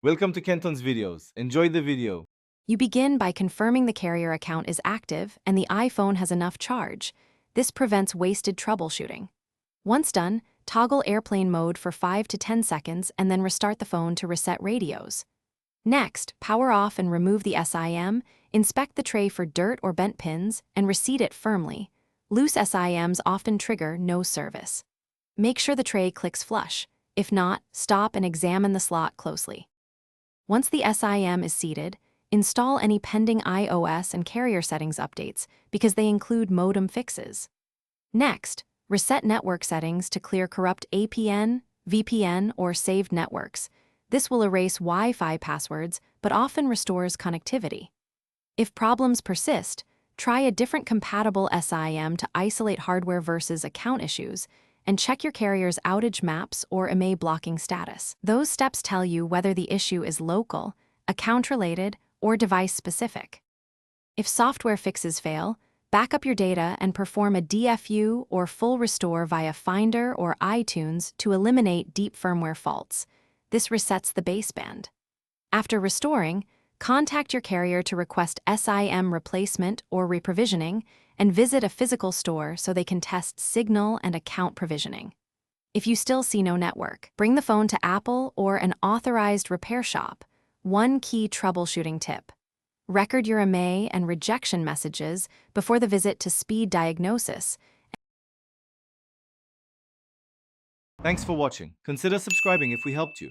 Welcome to Kenton's videos. Enjoy the video. You begin by confirming the carrier account is active and the iPhone has enough charge. This prevents wasted troubleshooting. Once done, toggle airplane mode for 5 to 10 seconds and then restart the phone to reset radios. Next, power off and remove the SIM, inspect the tray for dirt or bent pins, and reseat it firmly. Loose SIMs often trigger no service. Make sure the tray clicks flush. If not, stop and examine the slot closely. Once the SIM is seated, install any pending iOS and carrier settings updates because they include modem fixes. Next, reset network settings to clear corrupt APN, VPN, or saved networks. This will erase Wi-Fi passwords but often restores connectivity. If problems persist, try a different compatible SIM to isolate hardware versus account issues, and check your carrier's outage maps or IMEI blocking status. Those steps tell you whether the issue is local, account-related, or device-specific. If software fixes fail, back up your data and perform a DFU or full restore via Finder or iTunes to eliminate deep firmware faults. This resets the baseband. After restoring, contact your carrier to request SIM replacement or reprovisioning, and visit a physical store so they can test signal and account provisioning. If you still see no network, bring the phone to Apple or an authorized repair shop. One key troubleshooting tip: record your IMEI and rejection messages before the visit to speed diagnosis. Thanks for watching. Consider subscribing if we helped you.